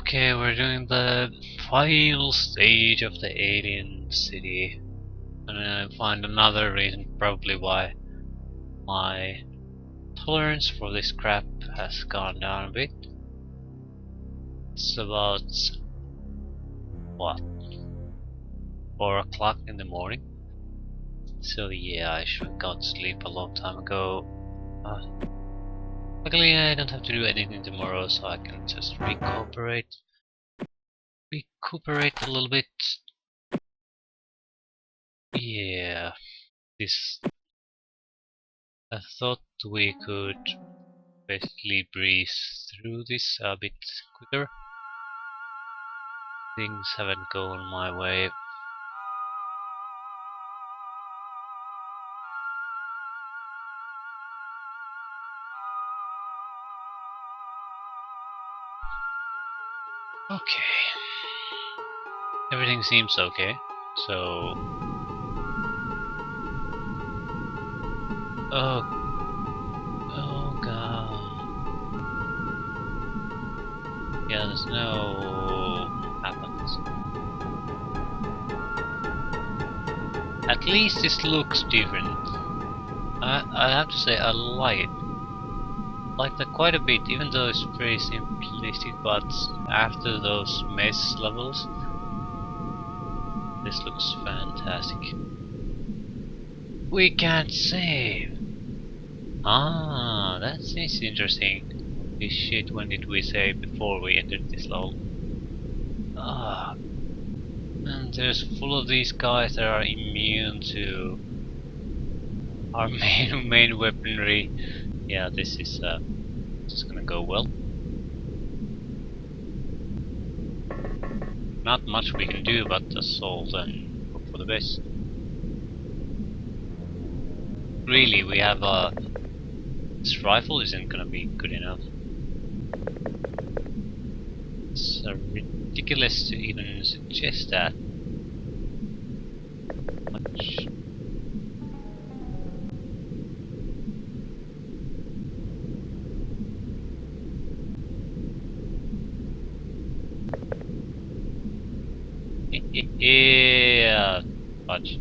Okay, we're doing the final stage of the alien city. I'm gonna find another reason probably why my tolerance for this crap has gone down a bit. It's about what? 4 o'clock in the morning. So yeah, I should have gone to sleep a long time ago. Luckily I don't have to do anything tomorrow, so I can just recuperate a little bit. Yeah, this I thought we could basically breeze through this a bit quicker. Things haven't gone my way. Okay. Everything seems okay. So... Oh god. Yeah, the snow happens. At least this looks different. I have to say I like it. Like that quite a bit, even though it's pretty simplistic, but after those mess levels, this looks fantastic. We can't save! Ah, that is interesting. This shit, when did we save before we entered this level? Ah, and there's full of these guys that are immune to our main weaponry. Yeah, this is gonna go well. Not much we can do but assault and hope for the best. Really, we have this rifle isn't gonna be good enough. It's ridiculous to even suggest that. Much. Yeah, fudge.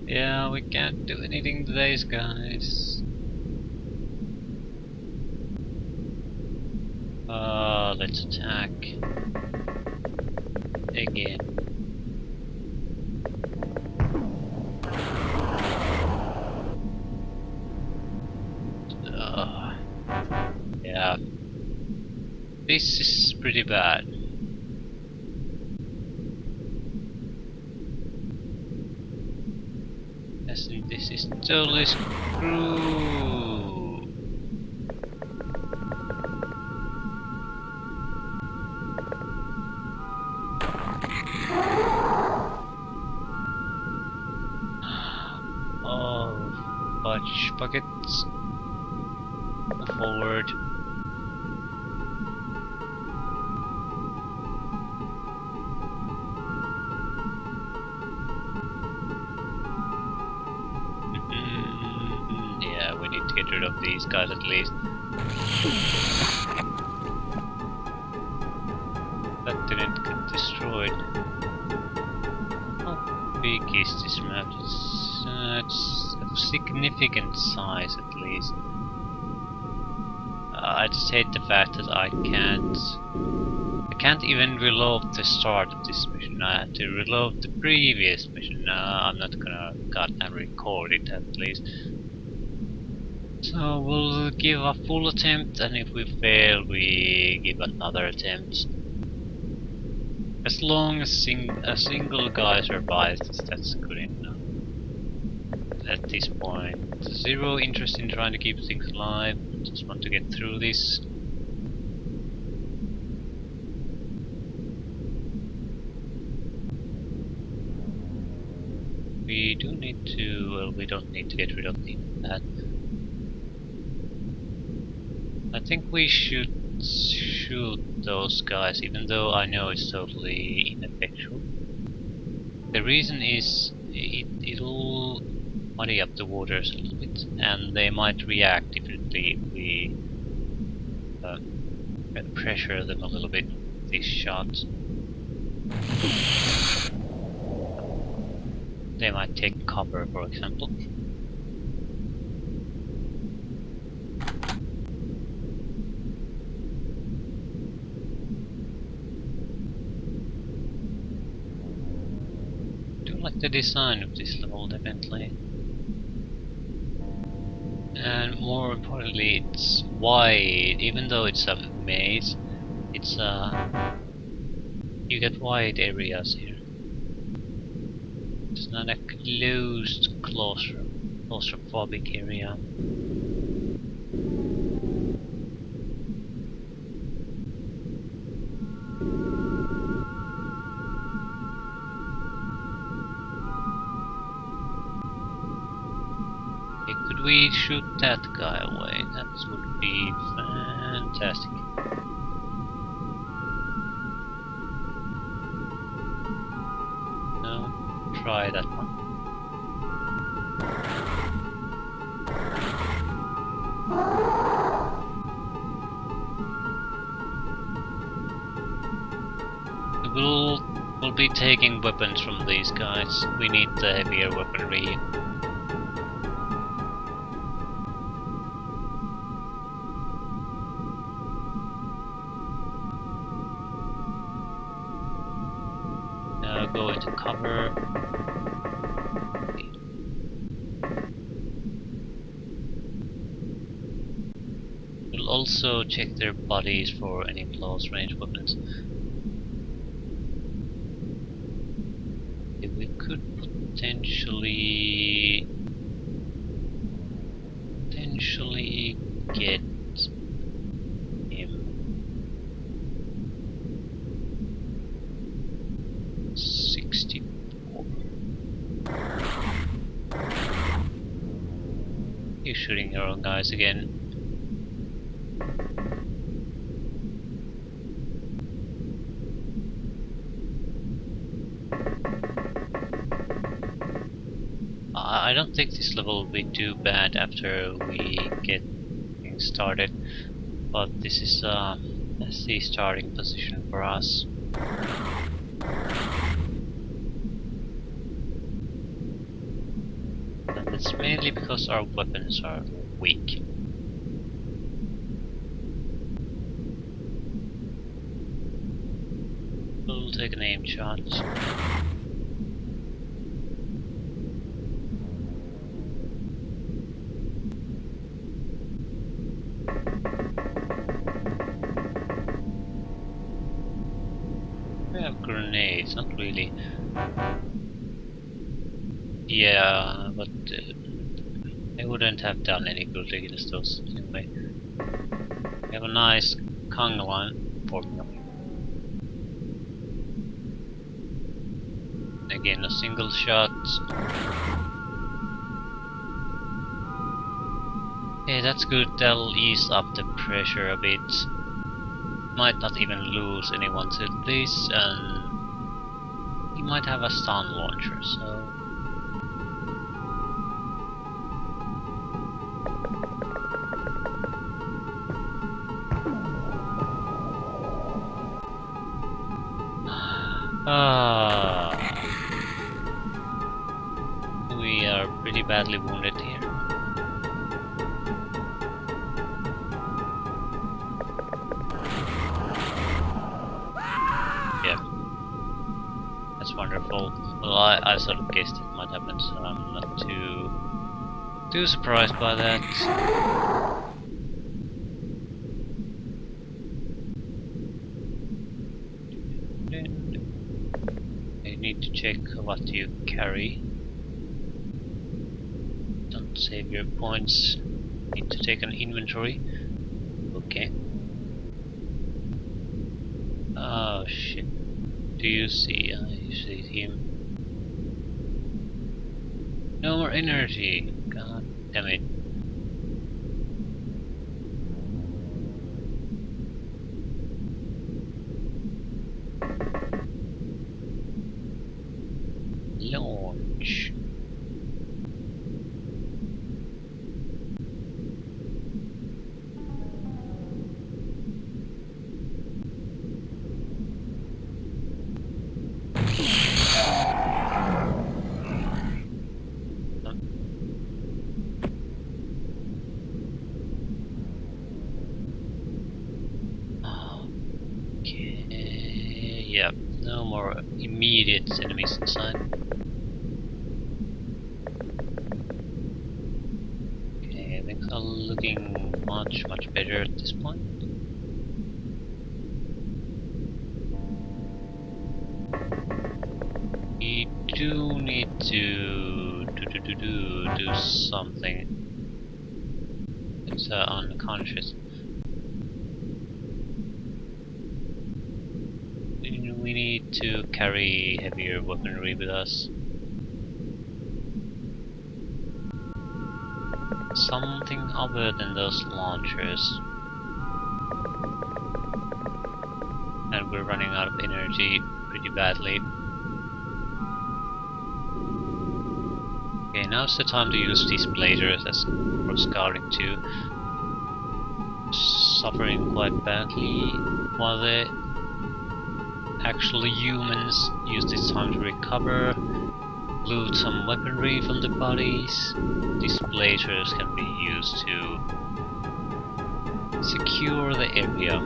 Yeah, we can't do anything to these guys. Let's attack again. Yeah, this is pretty bad. This is totally screwed. Oh, fudge buckets. Forward. Yeah, we need to get rid of these guys at least. That didn't get destroyed. How big is this map? It's of significant size at least. I just hate the fact that I can't even reload the start of this mission. I have to reload the previous mission. I'm not gonna goddamn record it at least. So we'll give a full attempt, and if we fail, we give another attempt. As long as a single guy survives, that's good enough. At this point, zero interest in trying to keep things alive. Just want to get through this. We do need to, well, we don't need to get rid of that. I think we should shoot those guys, even though I know it's totally ineffectual. The reason is it'll muddy up the waters a little bit, and they might react differently if we pressure them a little bit with this shot. They might take cover, for example. I do like the design of this level, definitely. And more importantly, it's wide. Even though it's a maze, it's you get wide areas here. It's not a closed, claustrophobic area. Okay, could we shoot that guy away? That would be fantastic. No, try that one. We'll be taking weapons from these guys. We need the heavier weaponry. Go into cover. We'll also check their bodies for any close range weapons. If we could potentially get him. 64. You're shooting your own guys again. I don't think this level will be too bad after we get things started, but this is the starting position for us. And it's mainly because our weapons are weak. We'll take an aim shot. We have grenades, not really. Yeah, but they wouldn't have done any good against those anyway. We have a nice Kang line formula. Again, a single shot. Okay, that's good. That'll ease up the pressure a bit. Might not even lose anyone to this, and he might have a stun launcher, so we are pretty badly wounded here. That's wonderful. Well, I sort of guessed it might happen, so I'm not too surprised by that. You need to check what you carry. Don't save your points. Need to take an inventory. Okay. Oh shit. Do you see? You see him. No more energy. God damn it. Launch. immediate enemies inside. Okay, things are looking much better at this point. We do need to do something. It's unconscious. We need to carry heavier weaponry with us. Something other than those launchers. And we're running out of energy pretty badly. Okay, now's the time to use these blazers as for scouting too. Suffering quite badly, while the actual humans use this time to recover, loot some weaponry from the bodies. These blazers can be used to secure the area.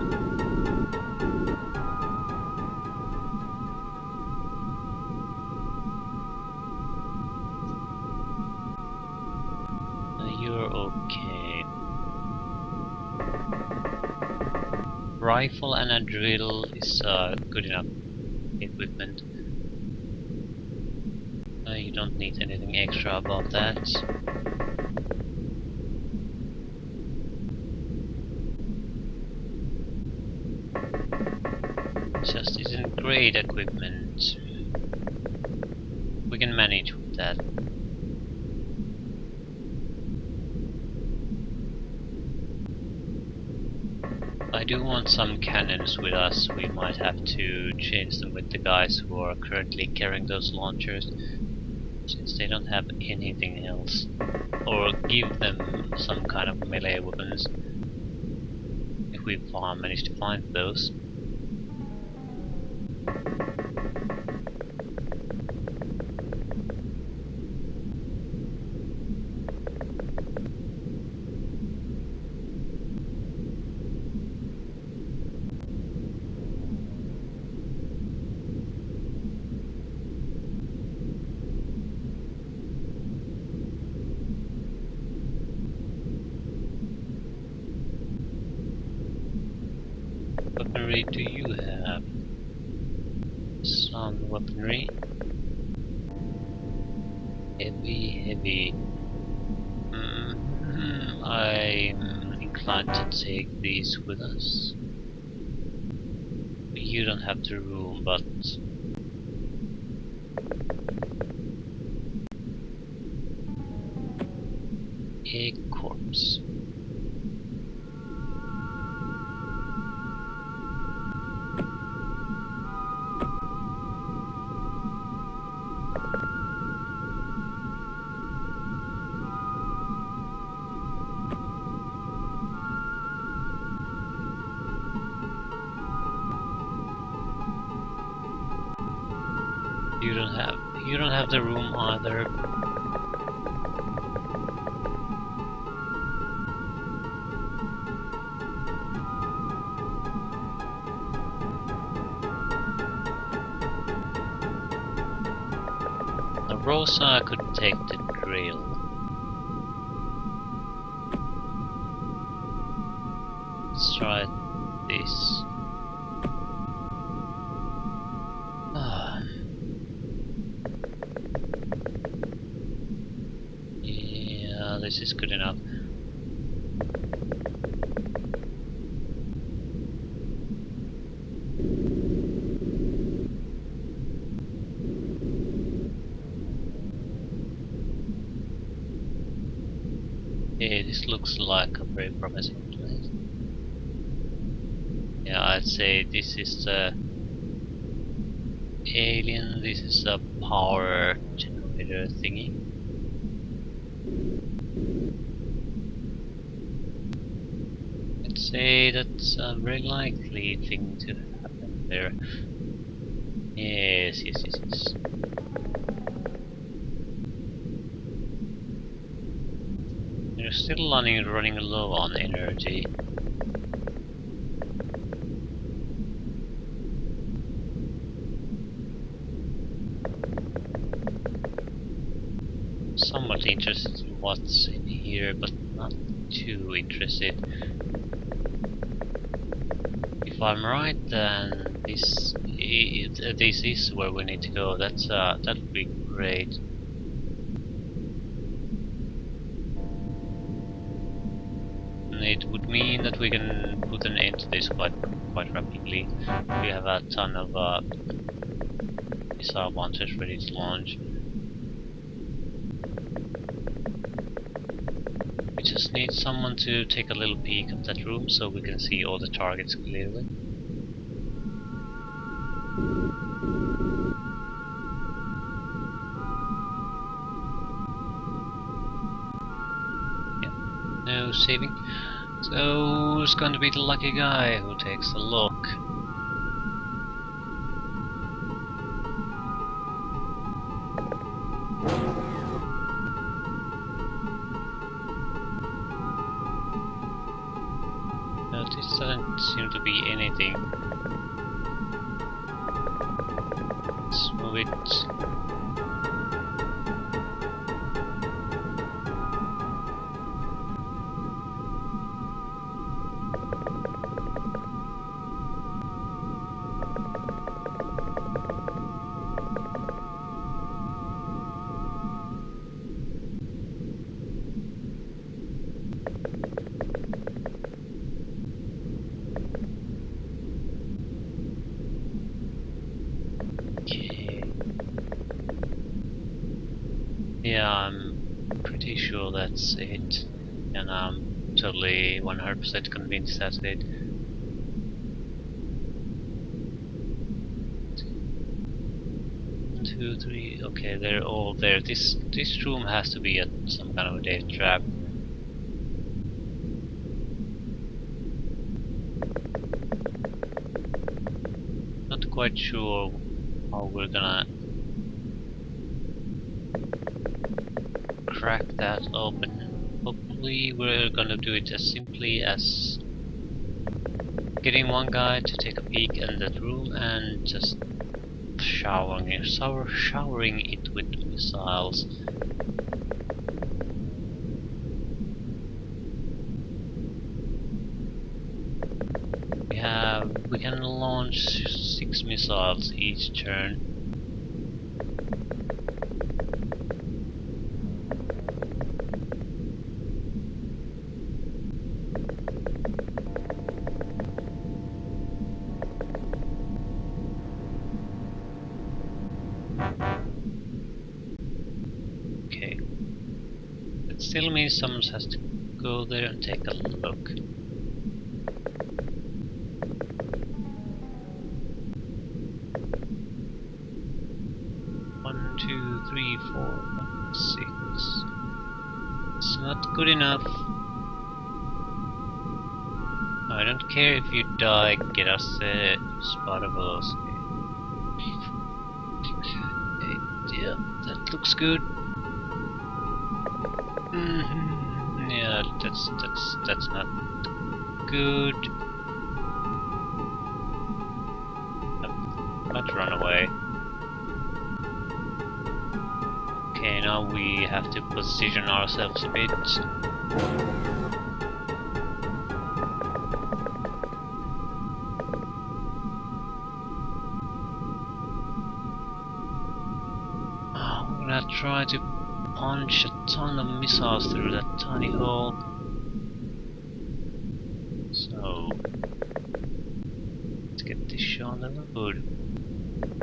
You're okay. Rifle and a drill is good enough equipment. You don't need anything extra about that. Just isn't great equipment. We can manage with that. I do want some cannons with us. We might have to change them with the guys who are currently carrying those launchers, since they don't have anything else. Or give them some kind of melee weapons, if we manage to find those. Weaponry do you have? Some weaponry. Heavy. I'm inclined to take these with us. You don't have the room, but a corpse. You don't have the room either. The Rosa could take the drill. Let's try this. This is good enough. Okay, this looks like a very promising place. Yeah, I'd say this is the alien, this is a power generator thingy. Say that's a very likely thing to happen there. Yes. You're still running low on energy. somewhat interested in what's in here, but not too interested. If I'm right, then this is where we need to go. That would be great. And it would mean that we can put an end to this quite rapidly. We have a ton of missile launchers ready to launch. We just need someone to take a little peek at that room so we can see all the targets clearly. Yeah, no saving. So who's going to be the lucky guy who takes a look? No, this doesn't seem to be anything. Let's move it. Yeah, I'm pretty sure that's it, and I'm totally 100% convinced that's it. 1, 2, 3. Okay, they're all there. This room has to be at some kind of a death trap. Not quite sure how we're gonna crack that open. Hopefully we're gonna do it as simply as getting one guy to take a peek in that room and just showering it with missiles. We can launch 6 missiles each turn. Okay. That still means someone has to go there and take a look. One, 2, 3, 4, 5, 6. It's not good enough. I don't care if you die, get us the spottables. Yeah, that looks good. Yeah, that's not good. Not run away. Okay, now we have to position ourselves a bit. I'm gonna try to punch a ton of missiles through that tiny hole. So let's get this shot on the road.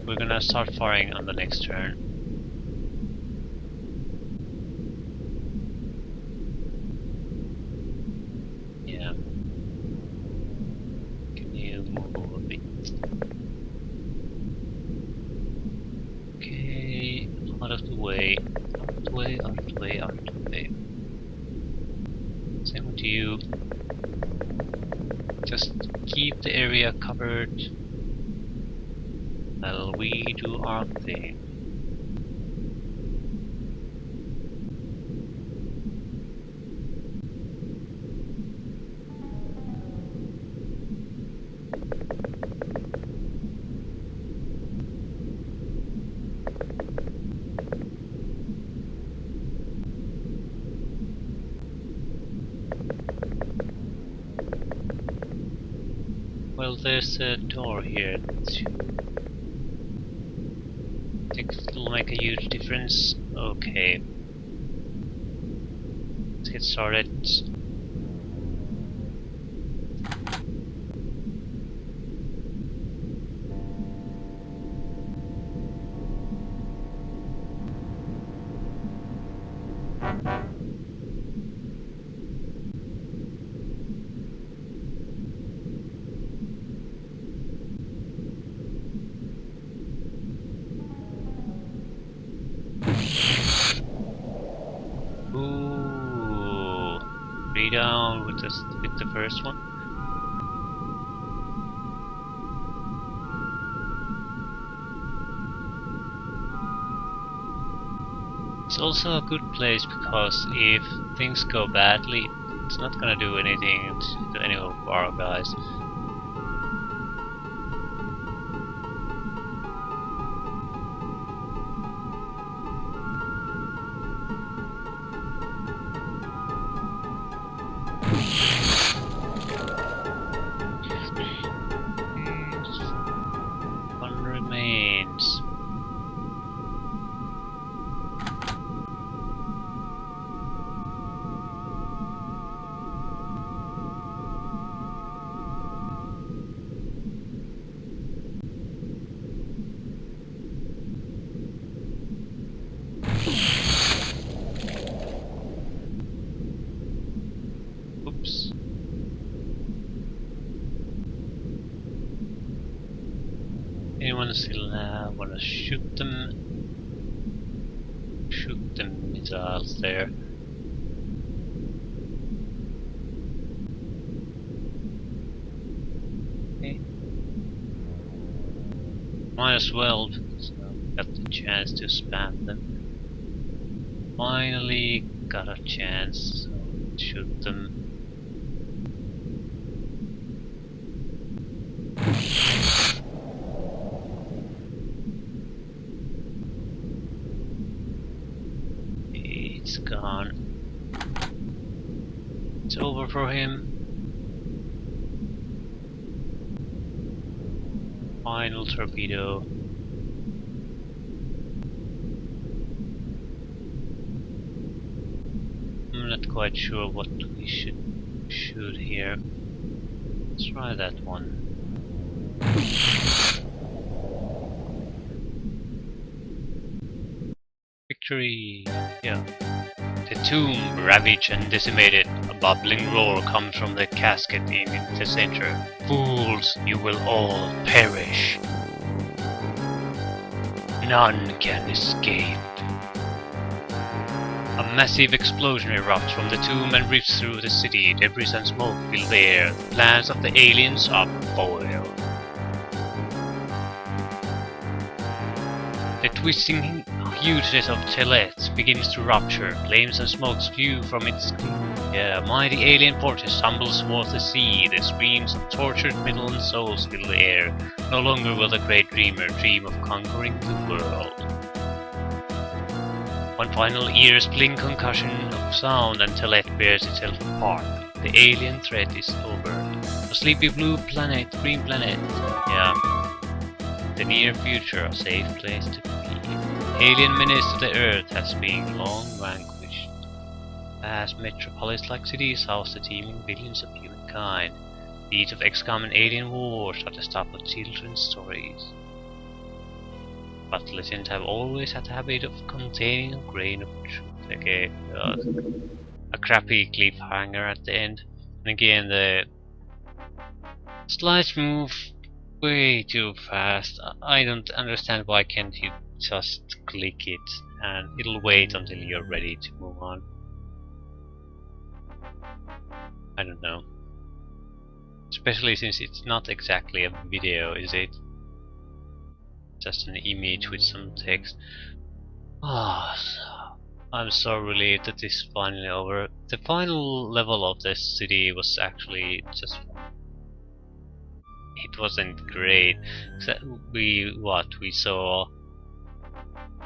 We're gonna start firing on the next turn. Yeah. Can you move a bit? Okay, out of the way. Out of the way, out of the way, out of the way. Same with you. Just keep the area covered while we do our thing. Well, there's a door here. Think it'll make a huge difference. Okay. Let's get started. Ooh, 3 down with the first one. It's also a good place because if things go badly, it's not gonna do anything to any of our guys. One remains. Oops. Anyone still wanna shoot them? Shoot the missiles there. Okay. Might as well, because I've got the chance to spam them. Finally got a chance, so shoot them. It's gone. It's over for him. Final torpedo. I'm not quite sure what we should shoot here. Let's try that one. Victory! Yeah. The tomb, ravaged and decimated, a bubbling roar comes from the casket in the center. Fools, you will all perish. None can escape. A massive explosion erupts from the tomb and rips through the city. Debris and smoke fill the air. The plans of the aliens are foiled. The twisting hugeness of Telet begins to rupture. Flames and smoke spew from its mighty alien fortress tumbles towards the sea. The screams of tortured middle and souls fill the air. No longer will the great dreamer dream of conquering the world. One final ear-splitting concussion of sound and Telet bears itself apart. The alien threat is over. A sleepy blue planet, green planet. Yeah. The near future, a safe place to be. Alien menace to the Earth has been long vanquished. Vast metropolis-like cities house the teeming billions of humankind. Beats of XCOM and alien wars are the stuff of children's stories. But legends have always had the habit of containing a grain of truth. Okay, a crappy cliffhanger at the end. And again, the slides move way too fast. I don't understand why can't you just click it and it'll wait until you're ready to move on. I don't know. Especially since it's not exactly a video, is it? Just an image with some text. I'm so relieved that this is finally over. The final level of this city was actually just... it wasn't great. We saw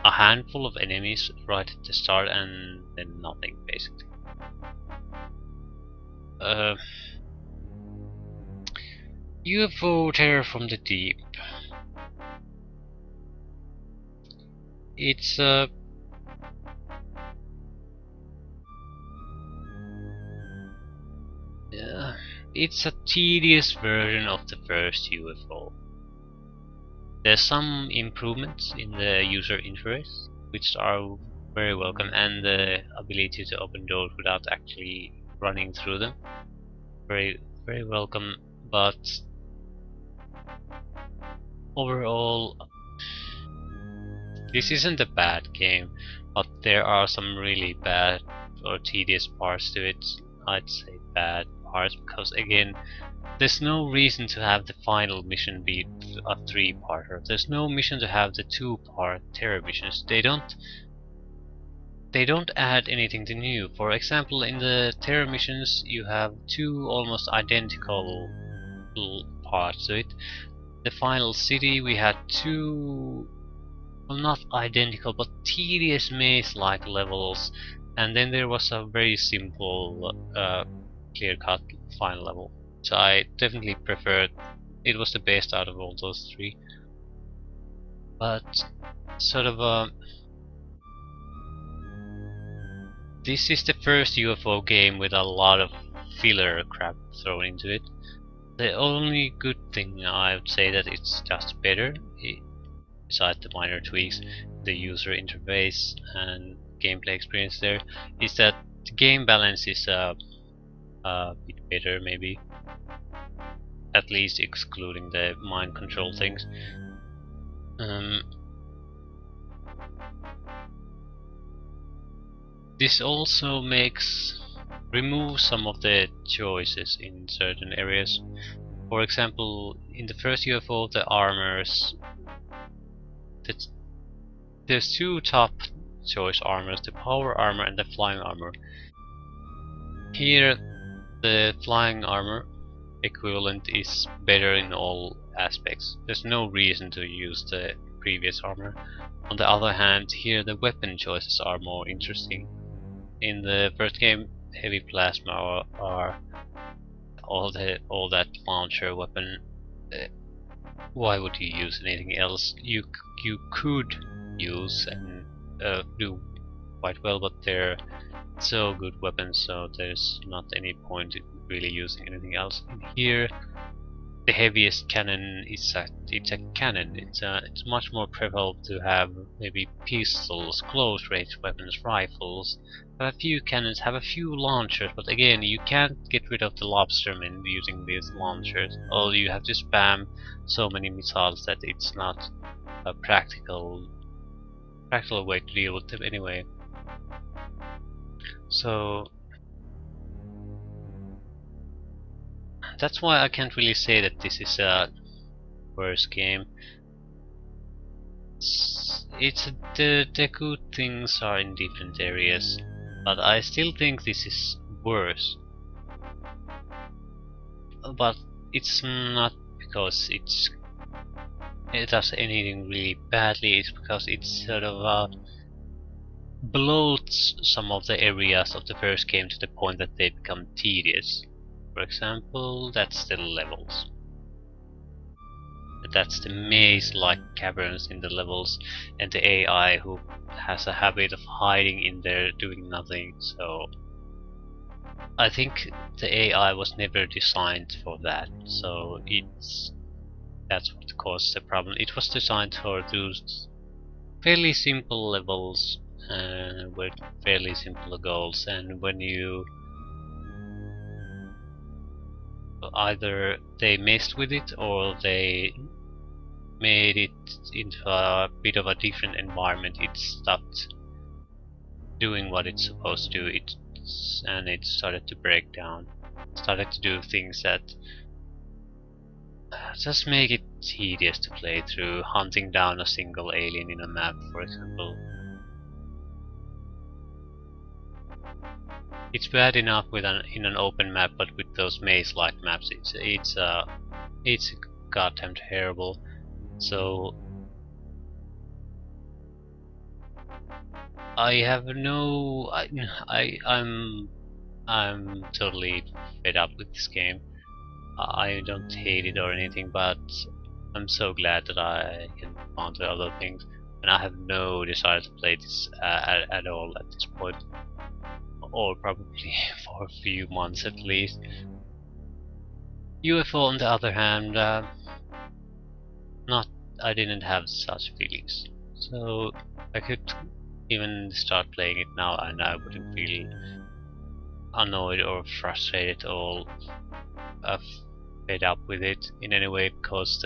a handful of enemies right at the start and then nothing UFO Terror from the Deep. It's a it's a tedious version of the first UFO. There's some improvements in the user interface, which are very welcome, and the ability to open doors without actually running through them. Very, very welcome, but overall, this isn't a bad game, but there are some really bad or tedious parts to it. I'd say bad parts, because again, there's no reason to have the final mission be a 3-parter. There's no mission to have the 2-part Terror missions. They don't add anything new. For example, in the Terror missions, you have 2 almost identical parts to it. The final city, we had 2, well, not identical, but tedious maze-like levels, and then there was a very simple, clear-cut final level. So I definitely preferred. It was the best out of all those 3. But sort of this is the first UFO game with a lot of filler crap thrown into it. The only good thing I would say that it's just better, besides the minor tweaks, the user interface and gameplay experience there, is that the game balance is a bit better, maybe. At least excluding the mind control things. This also removes some of the choices in certain areas. For example, in the first UFO, the armors, there's 2 top choice armors, the power armor and the flying armor. Here, the flying armor equivalent is better in all aspects. There's no reason to use the previous armor. On the other hand, here the weapon choices are more interesting. In the first game, heavy plasma are all that launcher weapon. Why would you use anything else? You could use and do quite well, but they're so good weapons, so there's not any point in really using anything else. In here, the heaviest cannon is it's a cannon. It's much more preferable to have maybe pistols, close range weapons, rifles. Have a few cannons, have a few launchers, but again, you can't get rid of the lobstermen using these launchers. Or you have to spam so many missiles that it's not a practical way to deal with them anyway. So that's why I can't really say that this is a worse game. The good things are in different areas, but I still think this is worse. But it's not because it does anything really badly. It's because it's sort of bloats some of the areas of the first game to the point that they become tedious. For example, that's the levels. That's the maze-like caverns in the levels, and the AI who has a habit of hiding in there doing nothing. So I think the AI was never designed for that. So that's what caused the problem. It was designed for those fairly simple levels with fairly simple goals, and when you either they messed with it or they made it into a bit of a different environment, it stopped doing what it's supposed to do, and it started to break down, started to do things that just make it tedious to play through, hunting down a single alien in a map, for example. It's bad enough in an open map, but with those maze-like maps, it's goddamn terrible. So I have no, I'm totally fed up with this game. I don't hate it or anything, but I'm so glad that I can move on to other things, and I have no desire to play this at all at this point, or probably for a few months at least. UFO, on the other hand, not I didn't have such feelings, so I could even start playing it now, and I wouldn't feel annoyed or frustrated or fed up with it in any way, because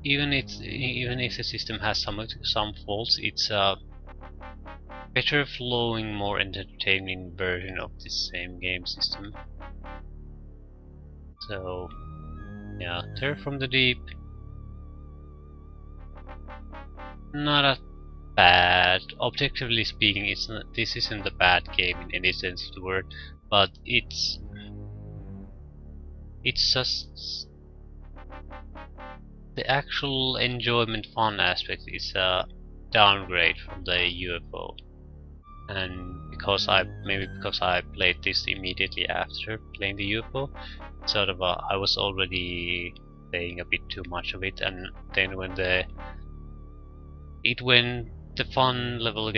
even if the system has some faults, it's a better flowing, more entertaining version of this same game system. So yeah, Terror from the Deep, not a bad. Objectively speaking, it's not. This isn't a bad game in any sense of the word, but it's just the actual enjoyment fun aspect is a downgrade from the UFO. And maybe because I played this immediately after playing the UFO, sort of I was already playing a bit too much of it, and then when the fun level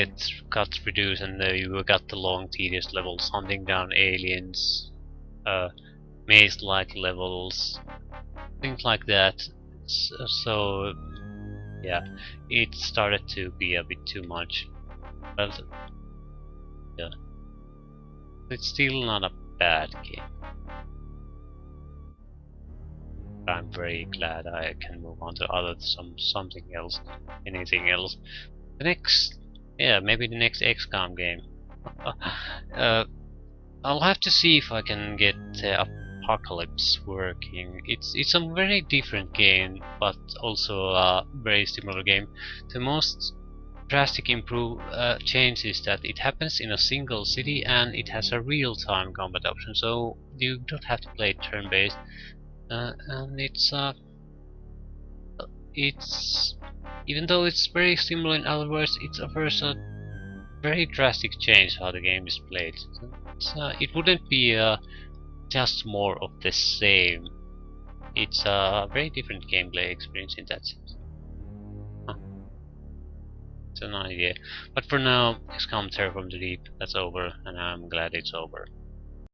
got reduced, and you got the long tedious levels, hunting down aliens, maze-like levels, things like that. So yeah, it started to be a bit too much, but yeah, it's still not a bad game. I'm very glad I can move on to something else, anything else. Maybe the next XCOM game. I'll have to see if I can get Apocalypse working. It's a very different game, but also a very similar game. The most drastic change is that it happens in a single city, and it has a real-time combat option, so you don't have to play turn-based. And it's even though it's very similar in other words, it offers a very drastic change how the game is played. It wouldn't be just more of the same. It's a very different gameplay experience in that sense. Huh. It's an idea. But for now, XCOM Terror from the Deep, that's over, and I'm glad it's over.